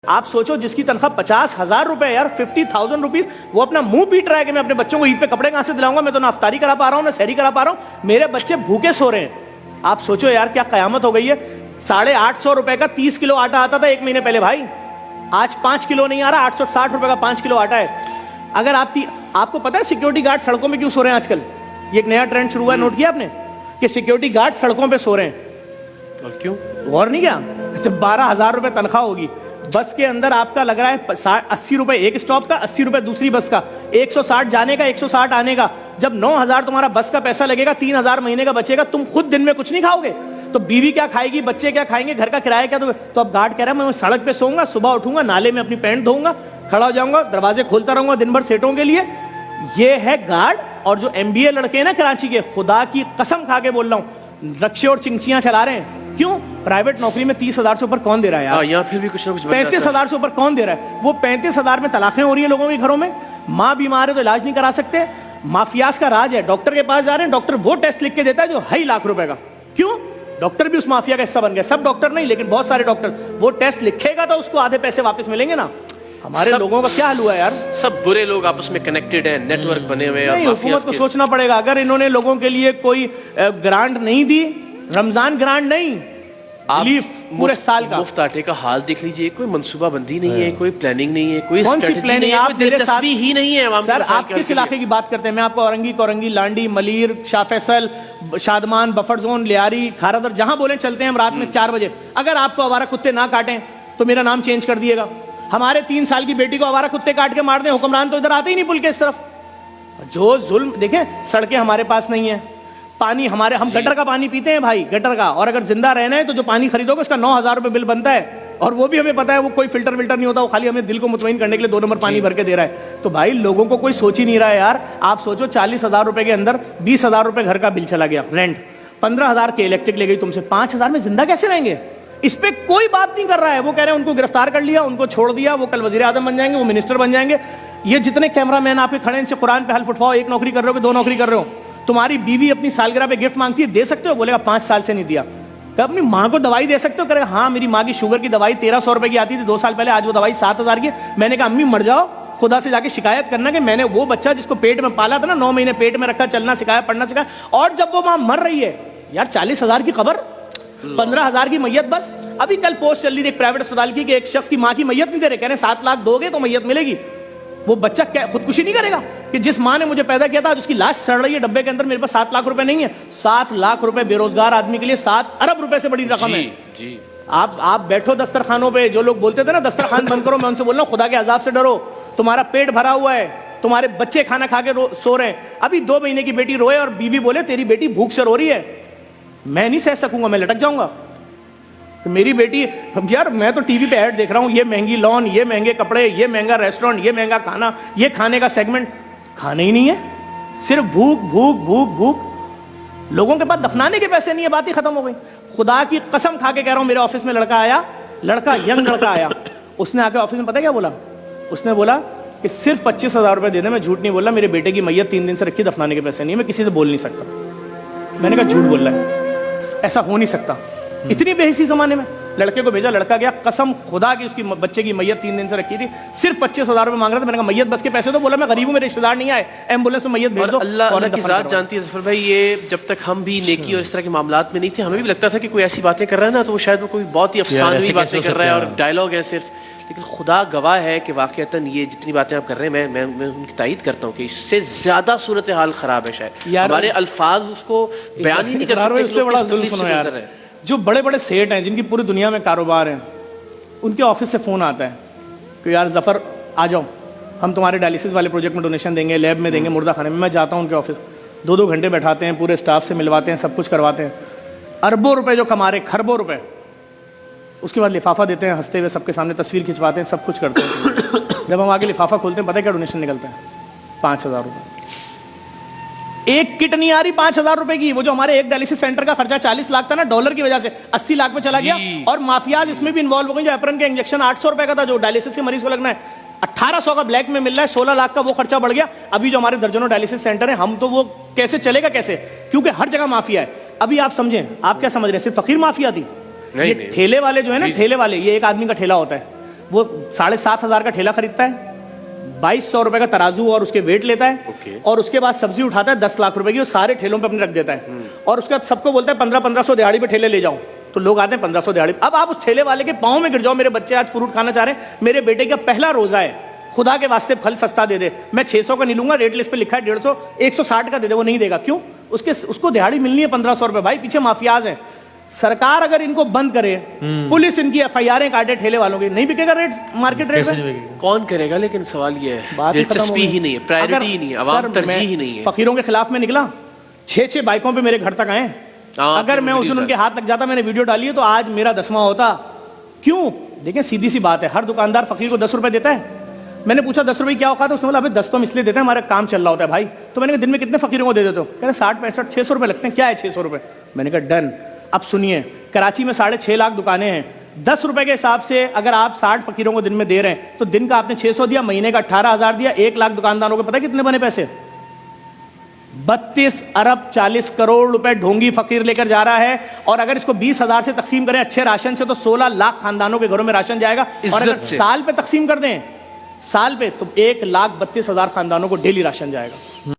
आप सोचो जिसकी तनख्वाह 50,000 रुपए यार 50,000 रुपीज, वो अपना मुंह पीट रहा है कि मैं अपने बच्चों को ईद पे कपड़े कहां से दिलाऊंगा, मैं तो ना अफ्तारी करा पा रहा हूं ना सहरी करा पा रहा हूं, मेरे बच्चे भूखे सो रहे हैं। आप सोचो यार क्या कयामत हो गई है। 850 रुपए का 30 किलो आटा आता था 1 महीने पहले भाई, आज 5 किलो नहीं आ रहा, 860 रुपए का 5 किलो आटा है। अगर आपको पता है सिक्योरिटी गार्ड सड़कों में क्यों सो रहे हैं आजकल? ये एक नया ट्रेंड शुरू हुआ है, नोट किया आपने कि सिक्योरिटी गार्ड सड़कों पे सो रहे हैं? और क्यों? गौर नहीं किया? जब 12,000 रुपए तनख्वाह होगी, बस के अंदर आपका लग रहा है 80 रुपए एक स्टॉप का, 80 रुपए दूसरी बस का, 160 जाने का 160 आने का। जब 9,000 तुम्हारा बस का पैसा लगेगा, 3,000 महीने का बचेगा, तुम खुद दिन में कुछ नहीं खाओगे तो बीवी क्या खाएगी, बच्चे क्या खाएंगे, घर का किराया क्या? तो अब गार्ड कह रहा है मैं सड़क पे सोऊंगा, सुबह उठूंगा, नाले में अपनी पैंट धोऊंगा, खड़ा हो जाऊंगा, दरवाजे खोलता रहूंगा दिन भर सेटों के लिए। ये है गार्ड। और जो MBA लड़के हैं ना कराची के, खुदा की कसम खा के बोल रहा हूं, रक्शे और चिंचियां चला रहे हैं। क्यों? प्राइवेट नौकरी में 30,000 से ऊपर कौन दे रहा है यार? यहाँ फिर भी कुछ ना कुछ 35,000 से ऊपर कौन दे रहा है? वो 35,000 में तलाकें हो रही है लोगों के घरों में, माँ बीमार है तो इलाज नहीं करा सकते, माफियाज का राज है, डॉक्टर के पास जा रहे हैं, डॉक्टर वो टेस्ट लिख के देता है जो 2.5 लाख रुपए का। क्यों? डॉक्टर भी उस माफिया का हिस्सा बन गया। सब डॉक्टर नहीं लेकिन बहुत सारे डॉक्टर, वो टेस्ट लिखेगा तो उसको आधे पैसे वापस मिलेंगे ना। हमारे लोगों का क्या हाल हुआ है यार? सब बुरे लोग आपस में कनेक्टेड हैं, नेटवर्क बने हुए हैं। हुकूमत को सोचना पड़ेगा, अगर इन्होंने लोगों के लिए कोई ग्रांट नहीं दी, रमजान ग्रांट नहीं, पूरे साल का मुफ्त आटे का हाल देख लीजिए, कोई मंसूबाबंदी नहीं है, कोई प्लानिंग नहीं है, कोई कौन सी प्लानिंग है? कोई दिलचस्पी ही नहीं है। सर आप किस इलाके की बात करते हैं? मैं आपको औरंगी, लांडी, मलीर, शाह फैसल, शादमान, बफर जोन, लियारी, खारादर, जहां बोले चलते हैं हम रात में 4 बजे। अगर आपको आवारा कुत्ते ना काटें तो मेरा नाम चेंज कर दिएगा। हमारे 3 साल की बेटी को आवारा कुत्ते काट के मार दें, हुक्मरान तो इधर आते ही नहीं पुल के इस तरफ। जो जुल्म देखें, सड़कें हमारे पास नहीं है, पानी हमारे, हम गटर का पानी पीते हैं भाई, गटर का। और अगर जिंदा रहना है तो जो पानी खरीदोगे उसका 9,000 रुपए बिल बनता है, और वो भी हमें पता है वो कोई फिल्टर नहीं होता, वो खाली हमें दिल को मुतमईन करने के लिए 2 नंबर पानी भर के दे रहा है। तो भाई लोगों को कोई सोच ही नहीं रहा है यार। आप सोचो 40,000 रुपए के अंदर 20,000 रुपए घर का बिल चला गया, रेंट, 15,000 के इलेक्ट्रिक ले गई तुमसे, 5,000 में जिंदा कैसे रहेंगे? इस पे कोई बात नहीं कर रहा है। वो कह रहे हैं उनको गिरफ्तार कर लिया, उनको छोड़ दिया, वो कल वजीर आजम बन जाएंगे, वो मिनिस्टर बन जाएंगे। ये जितने कैमरामैन आपके खड़े इनसे कुरान पे हल्फ उठवाओ, 1 नौकरी कर रहे हो कि 2 नौकरी कर रहे हो? तुम्हारी बीवी अपनी सालगिरह पे गिफ्ट मांगती है, दे सकते हो? बोलेगा 5 साल से नहीं दिया। कब अपनी माँ को दवाई दे सकते हो? करेगा हाँ मेरी माँ की शुगर की दवाई 1,300 रुपए की आती थी 2 साल पहले, आज वो दवाई 7,000 की। मैंने कहा अम्मी मर जाओ, खुदा से जाके शिकायत करना कि मैंने वो बच्चा जिसको पेट में पाला था ना, 9 महीने पेट में रखा, चलना सिखाया, पढ़ना सिखाया, और जब वो माँ मर रही है यार, 40,000 की खबर, 15,000 की मैयत। बस अभी कल पोस्ट चल रही थी प्राइवेट अस्पताल की कि एक शख्स की माँ की मैयत नहीं दे रहे, कह रहे 7 लाख दोगे तो मैयत मिलेगी। वो बच्चा क्या खुदकुशी नहीं करेगा कि जिस माँ ने मुझे पैदा किया था उसकी लाश सड़ रही है डब्बे के अंदर, मेरे पास 7 लाख रुपए नहीं है? 7 लाख रुपए बेरोजगार आदमी के लिए 7 अरब रुपए से बड़ी रकम है जी। आप बैठो दस्तरखानों पे, जो लोग बोलते थे ना दस्तरखान बंद करो, मैं उनसे बोल रहा हूं खुदा के अजाब से डरो। तुम्हारा पेट भरा हुआ है, तुम्हारे बच्चे खाना खा के सो रहे हैं। अभी 2 महीने की बेटी रोए और बीवी बोले तेरी बेटी भूख से रो रही है, मैं नहीं सह सकूंगा, मैं लटक जाऊंगा। तो मेरी बेटी, यार मैं तो टीवी पे ऐड देख रहा हूँ, ये महंगी लॉन, ये महंगे कपड़े, ये महंगा रेस्टोरेंट, ये महंगा खाना, ये खाने का सेगमेंट, खाने ही नहीं है, सिर्फ भूख भूख भूख भूख। लोगों के पास दफनाने के पैसे नहीं है, बात ही खत्म हो गई। खुदा की कसम खा के कह रहा हूँ, मेरे ऑफिस में लड़का आया, यंग लड़का आया, उसने आके ऑफिस में पता क्या बोला? उसने बोला कि सिर्फ 25,000 रुपए देने, मैं झूठ नहीं बोल रहा, मेरे बेटे की मैयत 3 दिन से रखी, दफनाने के पैसे नहीं है, मैं किसी से बोल नहीं सकता। मैंने कहा झूठ बोल रहा है, ऐसा हो नहीं सकता। इतनी बेहिसी जमाने में लड़के को भेजा, लड़का गया, कसम खुदा की उसकी बच्चे की मैयत 3 दिन से रखी थी, सिर्फ 25,000 रुपए मांग रहा था। मैंने कहा मैयत बस के पैसे तो, बोला मैं गरीब हूं, मेरे रिश्तेदार नहीं आए, एम्बुलेंस में मैयत भेज दो। अल्लाह की जात जानती है जफर भाई, ये जब तक हम भी नेकी और इस तरह के मामलात में नहीं थे, हमें भी लगता था कि कोई ऐसी बातें कर रहा है ना तो वो शायद वो कोई बहुत ही अफसानवी बातें कर रहा है और डायलॉग है सिर्फ। लेकिन खुदा गवाह है कि वाकईतन ये जितनी बातें आप कर रहे हैं, मैं उनकी तायद करता हूँ कि इससे ज्यादा सूरत हाल खराब है। शायद हमारे अल्फाज उसको बयान ही नहीं कर सकते। इससे बड़ा जुल्म सुनो यार, जो बड़े बड़े सेठ हैं जिनकी पूरी दुनिया में कारोबार है, उनके ऑफिस से फ़ोन आता है कि यार जफ़र आ जाओ, हम तुम्हारे डायलिसिस वाले प्रोजेक्ट में डोनेशन देंगे, लैब में देंगे, मुर्दा खाने में। मैं जाता हूँ उनके ऑफिस, 2-2 घंटे बैठाते हैं, पूरे स्टाफ से मिलवाते हैं, सब कुछ करवाते हैं, अरबों रुपए जो कमा रहे, खरबों रुपए। उसके बाद लिफाफा देते हैं, हंसते हुए सबके सामने तस्वीर खिंचवाते हैं, सब कुछ करते हैं। जब हम आगे लिफाफा खोलते हैं, पता है क्या डोनेशन निकलता है? 5,000 रुपये। एक किट नहीं आ रही 5,000 रुपए की। वो जो हमारे एक डायलिसिस सेंटर का खर्चा 40 लाख था ना, डॉलर की वजह से 80 लाख में चला गया। और माफियाज इसमें भी इन्वॉल्व हो गए। जो एप्रन के इंजेक्शन 800 रुपए का था, जो डायलिसिस के मरीज को लगना है, 1800 का ब्लैक में मिल रहा है, 16 लाख का वो खर्चा बढ़ गया। अभी जो हमारे दर्जनों डायलिसिस सेंटर है, हम तो वो कैसे चलेगा कैसे, क्योंकि हर जगह माफिया है। अभी आप समझें, आप क्या समझ रहे हैं सिर्फ फकीर माफिया थी? ये ठेले वाले जो है ना, ठेले वाले, ये एक आदमी का ठेला होता है, वो 7,500 का ठेला खरीदता है, 2,200 रुपए का तराजू और उसके वेट लेता है, Okay. और उसके बाद सब्जी उठाता है 10 लाख रुपए की, और सारे ठेलों पे अपने रख देता है, और उसके बाद सबको बोलता है 1500 दिहाड़ी पे ठेले ले जाओ। तो लोग आते हैं 1500 दिहाड़ी। अब आप उस ठेले वाले के पाँव में गिर जाओ, मेरे बच्चे आज फ्रूट खाना चाह रहे हैं, मेरे बेटे का पहला रोजा है, खुदा के वास्ते फल सस्ता दे दे, मैं 600 का नहीं लूंगा, रेट लिस्ट पे लिखा है 150, 160 का दे दे, वो नहीं देगा। क्यों? उसको दिहाड़ी मिलनी है 1500 रुपए। भाई पीछे माफियाज हैं। सरकार अगर इनको बंद करे, पुलिस इनकी FIR काटे ठेले वालों की, नहीं बिकेगा रेट, मार्केट रेट में। कौन करेगा? लेकिन सवाल ये है, बात ही खत्म हो दिलचस्पी गई। ही नहीं है, प्रायोरिटी ही नहीं है, अवाम तरजीह ही नहीं है। फकीरों के खिलाफ में निकला, 6 बाइकों पे मेरे घर तक आए। अगर मैं उस दिन उनके हाथ लग जाता, मैंने वीडियो डाली है, तो आज मेरा 10वां होता। क्यों? देखें, सीधी सी बात है, हर दुकानदार फकीर को 10 रुपए देता है। मैंने पूछा 10 रुपए क्या औकात है? उसने बोला अबे 10 तो हम इसलिए देते हैं, हमारा काम चल रहा होता है भाई। तो मैंने कहा दिन में कितने फकीरों को दे देते हो? कहते 60, 65, 600 रुपए लगते हैं। क्या है 600 रुपए? मैंने कहा डन। अब सुनिए, कराची में 6.5 लाख दुकानें हैं, 10 रुपए के हिसाब से अगर आप 60 फकीरों को दिन में दे रहे हैं, तो दिन का आपने 600 दिया, महीने का 18,000 दिया, 1 लाख दुकानदारों को पता है कितने बने पैसे? 32 अरब 40 करोड़ रुपए ढोंगी फकीर लेकर जा रहा है। और अगर इसको 20,000 से तकसीम करें अच्छे राशन से, तो 16 लाख खानदानों के घरों में राशन जाएगा। और अगर साल पे तकसीम कर दें, साल पे, तो 1,32,000 खानदानों को डेली राशन जाएगा।